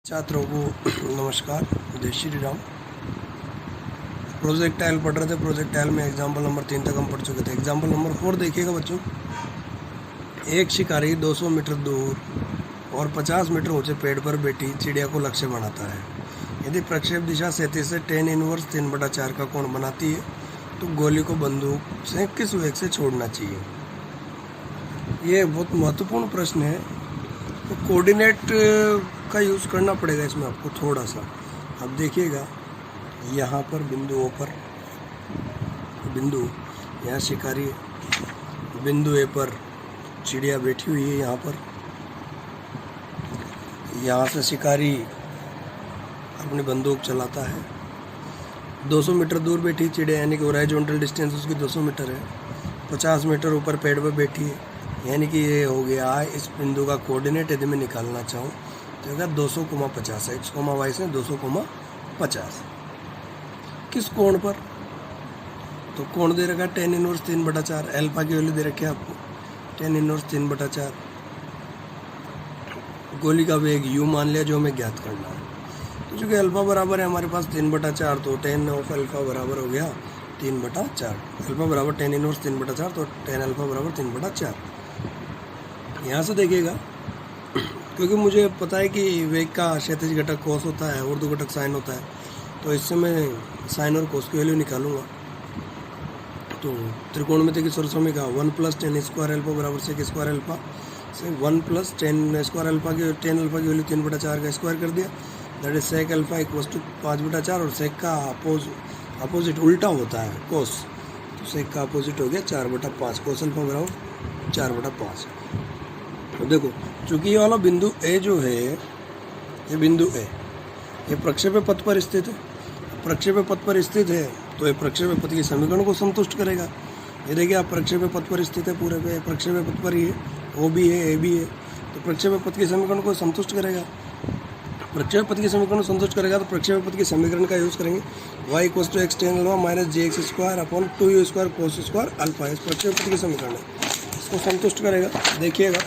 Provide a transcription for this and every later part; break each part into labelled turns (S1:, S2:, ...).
S1: छात्रों को नमस्कार। जय श्री राम। प्रोजेक्टाइल पढ़ रहे थे। प्रोजेक्टाइल में एग्जाम्पल नंबर 3 तक हम पढ़ चुके थे। एग्जाम्पल नंबर 4 देखिएगा बच्चों। एक शिकारी 200 मीटर दूर और 50 मीटर ऊंचे पेड़ पर बैठी चिड़िया को लक्ष्य बनाता है। यदि प्रक्षेप दिशा 37 से tan इनवर्स 3/4 का कोण बनाती है तो गोली को बंदूक से किस वेग से छोड़ना चाहिए। ये बहुत महत्वपूर्ण प्रश्न है। तो कोऑर्डिनेट का यूज़ करना पड़ेगा इसमें आपको थोड़ा सा। अब देखिएगा, यहाँ पर बिंदु ओ पर बिंदु, यहाँ शिकारी, बिंदु ए पर चिड़िया बैठी हुई है। यहाँ पर यहाँ से शिकारी अपनी बंदूक चलाता है। 200 मीटर दूर बैठी चिड़िया, यानी कि हॉरिजॉन्टल डिस्टेंस उसकी 200 मीटर है। 50 मीटर ऊपर पेड़ पर बैठी है, यानी कि ये हो गया इस बिंदु का कोऑर्डिनेट। यदि मैं निकालना चाहूँ तो होगा 200,50 x, y से 200,50। किस कोण पर? तो कोण दे रखा tan इनवर्स 3/4। अल्फा की वैल्यू दे रखी है आपको tan इनवर्स 3/4। गोली का वेग u मान लिया, जो हमें ज्ञात करना है। तो चूँकि अल्फा बराबर है हमारे पास 3/4, तो tan ऑफ अल्फा बराबर हो गया 3/4। अल्फा बराबर tan इनवर्स 3/4, तो tan अल्फा बराबर 3/4। यहाँ से देखिएगा, क्योंकि मुझे पता है कि वेग का क्षैतिज घटक कोस होता है, ऊर्ध्व घटक साइन होता है, तो इससे मैं साइन और कोस की वैल्यू निकालूंगा। तो त्रिकोणमिति की सर्वसमीका 1 + tan स्क्वायर अल्फा बराबर sec स्क्वायर अल्फा से 1 + tan स्क्वायर अल्फा की tan अल्फा की वैल्यू 3/4 का स्क्वायर कर दिया। दैट इज sec अल्फा = 5/4, और sec का अपोजिट उल्टा होता है कोस, तो sec का अपोजिट हो गया 4/5। कोस अल्फा बराबर 4/5। तो देखो, चूंकि ये वाला बिंदु ए जो है, ये बिंदु ए, ये प्रक्षेप्य पथ पर स्थित है। प्रक्षेप्य पथ पर स्थित है तो ये प्रक्षेप्य पथ के समीकरण को संतुष्ट करेगा। ये देखिए, आप प्रक्षेप्य पथ पर स्थित है, पूरे पे प्रक्षेप्य पथ पर ही है, ओ भी है, ए भी है, तो प्रक्षेप्य पथ के समीकरण को संतुष्ट करेगा। प्रक्षेप्य पथ के समीकरण को संतुष्ट करेगा तो प्रक्षेप्य पथ के समीकरण का यूज़ करेंगे। y = x tan alpha - jx² / 2u² cos² alpha. इस प्रक्षेप्य पथ के समीकरण है, इसको संतुष्ट करेगा। देखिएगा,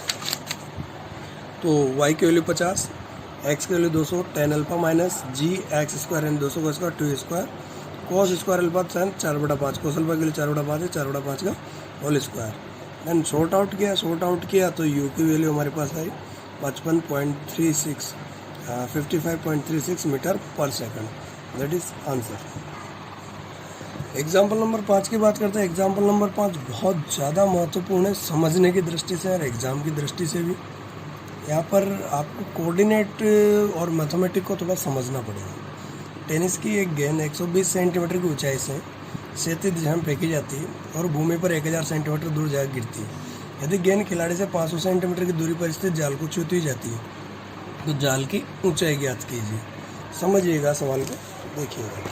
S1: तो y की वैल्यू 50, x की वैल्यू 200, tan अल्फा - gx² यानी 200 का square 2u² cos² alpha sin 4/5। Cos alpha की वैल्यू 4/5 है, 4/5 का whole square. Then short out किया तो u की वैल्यू हमारे पास आई 55.36 मीटर पर second. That is answer. Example number 5 की बात करते हैं। एग्जाम्पल नंबर 5 बहुत ज़्यादा महत्वपूर्ण है समझने की दृष्टि से और एग्ज़ाम की दृष्टि से भी। यहाँ पर आपको कोऑर्डिनेट और मैथमेटिक को थोड़ा समझना पड़ेगा। टेनिस की एक गेंद 120 सेंटीमीटर की ऊंचाई से क्षैतिज दिशा में फेंकी जाती है और भूमि पर 1000 सेंटीमीटर दूर जाकर गिरती है। यदि गेंद खिलाड़ी से 500 सेंटीमीटर की दूरी पर स्थित जाल को छूती जाती है तो जाल की ऊंचाई ज्ञात कीजिए। समझिएगा सवाल को, देखिएगा।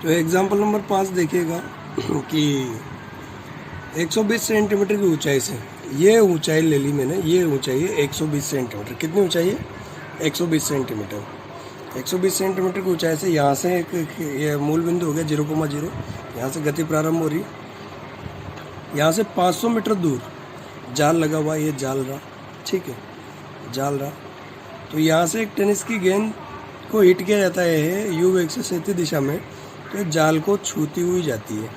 S1: तो एग्जाम्पल नंबर 5 देखिएगा कि 120 सेंटीमीटर की ऊंचाई से, ये ऊंचाई ले ली मैंने, ये ऊंचाई है 120 सेंटीमीटर। कितनी ऊंचाई है? 120 सेंटीमीटर। 120 सेंटीमीटर की ऊंचाई से यहाँ से ये मूल बिंदु हो गया 0,0, यहाँ से गति प्रारंभ हो रही। यहाँ से 500 मीटर दूर जाल लगा हुआ, ये जाल रहा, ठीक है, जाल रहा। तो यहाँ से एक टेनिस की गेंद को हिट किया जाता है यू वेग से क्षैतिज दिशा में, तो जाल को छूती हुई जाती है।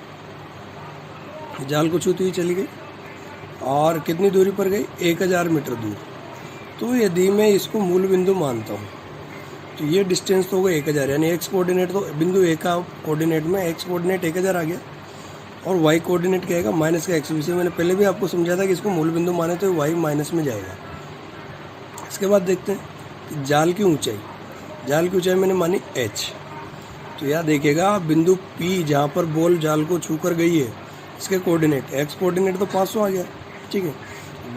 S1: जाल को छूती हुई चली गई और कितनी दूरी पर गई? 1000 मीटर दूर। तो यदि मैं इसको मूल बिंदु मानता हूँ तो ये डिस्टेंस तो होगा 1000, यानी एक्स कोऑर्डिनेट तो बिंदु ए का कोऑर्डिनेट में एक्स कोऑर्डिनेट 1000 आ गया, और वाई कोऑर्डिनेट क्या आएगा? माइनस का एक्स। इसे मैंने पहले भी आपको समझाया था कि इसको मूल बिंदु माने तो वाई माइनस में जाएगा। इसके बाद देखते हैं कि जाल की ऊंचाई मैंने मानी h। तो यहाँ देखिएगा, बिंदु P जहाँ पर बॉल जाल को छू कर गई है, इसके कोऑर्डिनेट, एक्स कोऑर्डिनेट तो 500 आ गया, ठीक है।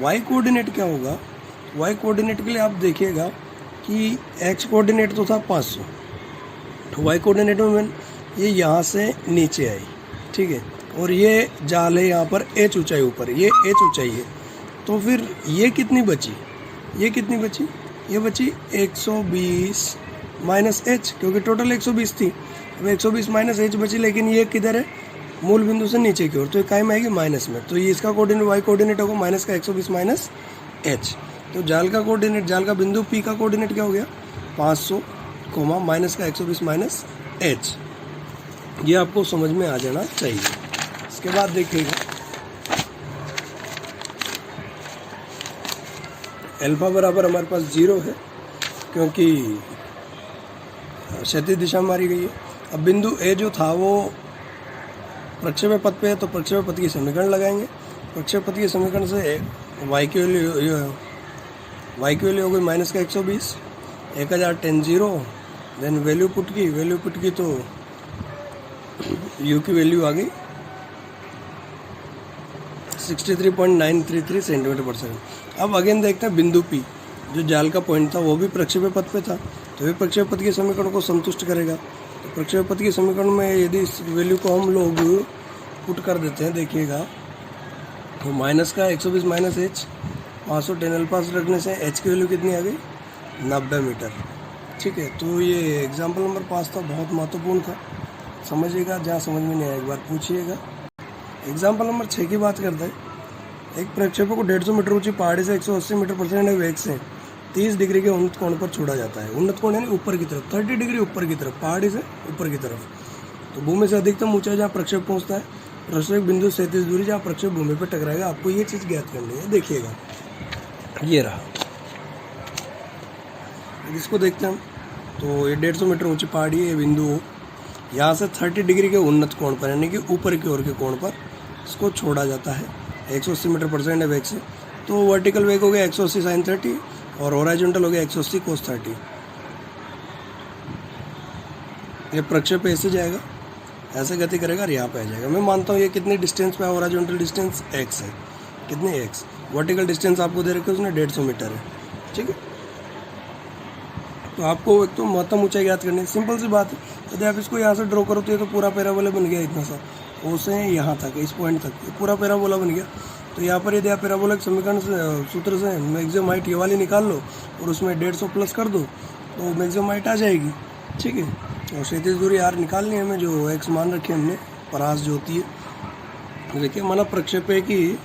S1: वाई कोऑर्डिनेट क्या होगा? वाई कोऑर्डिनेट के लिए आप देखिएगा कि एक्स कोऑर्डिनेट तो था 500, तो वाई कोऑर्डिनेट में ये यहाँ से नीचे आई, ठीक है, और ये जाल है यहाँ पर h ऊंचाई ऊपर, ये h ऊंचाई है। तो फिर ये कितनी बची? ये बची 120 - h, क्योंकि टोटल 120 थी, तो 120 माइनस एच बची, लेकिन ये किधर है, मूल बिंदु से नीचे की ओर, तो ये काय में आएगी माइनस में। तो ये इसका कोऑर्डिनेट वाई कोऑर्डिनेट होगा माइनस का 120 माइनस एच। तो जाल का कोऑर्डिनेट, जाल का बिंदु पी का कोऑर्डिनेट क्या हो गया 500 कोमा माइनस का 120 माइनस एच। ये आपको समझ में आ जाना चाहिए। इसके बाद देखिएगा अल्फा बराबर हमारे पास 0 है क्योंकि क्षैतिज दिशा मारी गई है। अब बिंदु ए जो था वो प्रक्षेप्य पथ पे है, तो प्रक्षेप्य पथ की समीकरण लगाएंगे। प्रक्षेप्य पथ की समीकरण से वाई की वैल्यू हो गई माइनस का 120, 1000 10 0, देन वैल्यू पुट की तो यू की वैल्यू आ गई 63.933 सेंटीमीटर पर सेकंड। अब अगेन देखते हैं बिंदु पी जो जाल का पॉइंट था वो भी प्रक्षेप्य पथ पे था, तो ये प्रक्षेप्य पथ के समीकरण को संतुष्ट करेगा। तो प्रक्षेप्य पथ के समीकरण में यदि इस वैल्यू को हम लोग पुट कर देते हैं, देखिएगा तो माइनस का 120 माइनस एच 500 10 अल्फा रखने से एच की वैल्यू कितनी आ गई 90 मीटर। ठीक है, तो ये एग्जाम्पल नंबर 5 था, बहुत महत्वपूर्ण था, समझिएगा। जहाँ समझ में नहीं आया एक बार पूछिएगा। एग्जाम्पल नंबर 6 की बात करते हैं। एक प्रक्षेपक को 150 मीटर ऊंची पहाड़ी से 180 मीटर पर सेकंड वेग से 30 डिग्री के उन्नत कोण पर छोड़ा जाता है। उन्नत कोण यानी ऊपर की तरफ, 30 डिग्री ऊपर की तरफ, पहाड़ी से ऊपर की तरफ। तो भूमि से अधिकतम ऊंचाई जहाँ प्रक्षेप पहुँचता है, प्रक्षेपक बिंदु 37 दूरी जहाँ प्रक्षेप भूमि पर टकराएगा। आपको ये चीज़ ज्ञात करनी है। देखिएगा ये रहा, इसको देखते हैं हम। तो ये 150 मीटर ऊंची पहाड़ी है, बिंदु यहाँ से 30 डिग्री के उन्नत कोण पर यानी कि ऊपर की ओर के कोण पर इसको छोड़ा जाता है 180 मीटर पर सेकंड वेग से। तो वर्टिकल वेग हो गया 180 साइन 30 और हॉरिजॉन्टल हो गया 180 कोस 30। ये प्रक्षेप ऐसे जाएगा, ऐसे गति करेगा और यहाँ पे आ जाएगा। मैं मानता हूँ ये कितनी डिस्टेंस पे है, हॉरिजॉन्टल डिस्टेंस x है, कितनी x। वर्टिकल डिस्टेंस आपको दे रखे उसने 150 मीटर है। ठीक है, तो आपको एक तो महत्तम ऊंचाई ज्ञात करनी है, सिंपल सी बात है। यदि आप इसको यहाँ से ड्रॉ करो तो ये तो पूरा पैराबोला बन गया, इतना सा ओ से यहाँ तक, इस पॉइंट तक ये पूरा पैराबोला बन गया। तो यहाँ पर यदि आप पैराबोला के समीकरण से सूत्र से मैक्सिमम हाइट ये वाली निकाल लो और उसमें 150 प्लस कर दो तो मैक्सिमम हाइट आ जाएगी। ठीक है, और क्षैतिज दूरी आर निकालनी है हमें, जो एक्स मान रखे हमने, परास जो होती है। देखिए माना प्रक्षेप है कि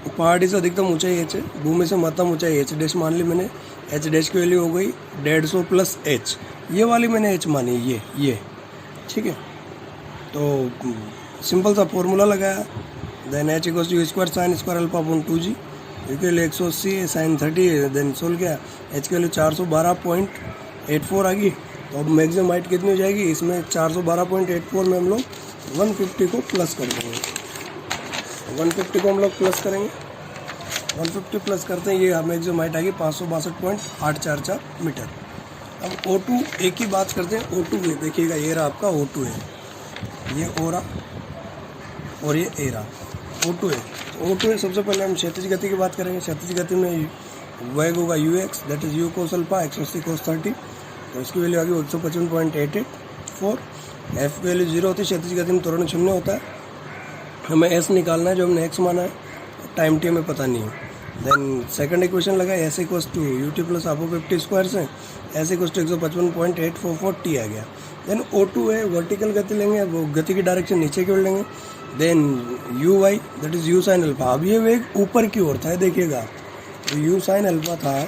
S1: पहाड़ी से अधिकतम ऊंचाई एच है, भूमि से महत्तम ऊंचाई एच डैश मान ली मैंने। एच डैश की वैल्यू हो गई 150 प्लस एच, ये वाली मैंने एच मानी, ये। ठीक है, तो सिंपल सा फॉर्मूला लगाया, then H equals to square sine square alpha upon 2g, इसके लिए 180 साइन 30, देन सोल्व किया, एच के लिए 412.84 आ गई। तो अब मैक्सिमम हाइट कितनी हो जाएगी, इसमें 412.84 में हम लोग 150 को प्लस कर देंगे। 150 को हम लोग प्लस करेंगे, 150 प्लस करते हैं, ये मैक्सिमम हाइट आ गई 562.844 मीटर। अब O2 एक ही बात करते हैं, O2 है, देखिएगा ये रहा आपका O2 है, ये O रहा और ये A रहा, O2 है। तो O2 है, सबसे पहले हम क्षैतिज गति की बात करेंगे। क्षैतिज गति में वेग होगा ux, that is u cos alpha 180 कोस 30, तो इसकी वैल्यू आ गई 155.884। f की वैल्यू 0 होती है, क्षैतिज गति में त्वरण 0 होता है। हमें s निकालना है, जो हमने x माना है, टाइम t हमें पता नहीं है। देन सेकंड इक्वेशन लगा, s equals to ut plus half of 50 square से s इक्वल्स टू 155.844 t आ गया। देन O2 है, वर्टिकल गति लेंगे, वो गति की डायरेक्शन नीचे की ओर लेंगे। Then uy that is u sine alpha, अब ये वेग ऊपर की ओर था, देखिएगा तो u साइन अल्फा था,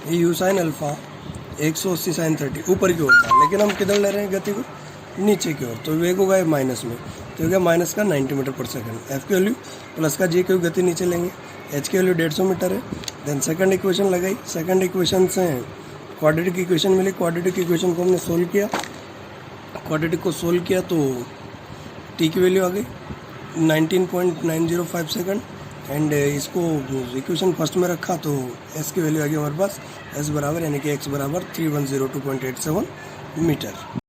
S1: ये u साइन अल्फा 180 साइन 30 ऊपर की ओर था, लेकिन हम किधर ले रहे हैं गति को, नीचे की ओर। तो वेग होगा माइनस में, तो हो गया माइनस का 90 मीटर पर सेकंड। एफ की वैल्यू प्लस का जी की गति नीचे लेंगे, एच की वैल्यू 150 मीटर है। देन सेकंड इक्वेशन लगाई, सेकंड इक्वेशन से क्वाड्रेटिक इक्वेशन मिली, क्वाड्रेटिक इक्वेशन को हमने सोल्व किया, क्वाड्रेटिक को सोल्व किया तो टी की वैल्यू आ गई 19.905 सेकंड। एंड इसको इक्वेशन फर्स्ट में रखा तो एस की वैल्यू आ गई हमारे पास, एस बराबर यानी कि एक्स बराबर 3102.87 मीटर।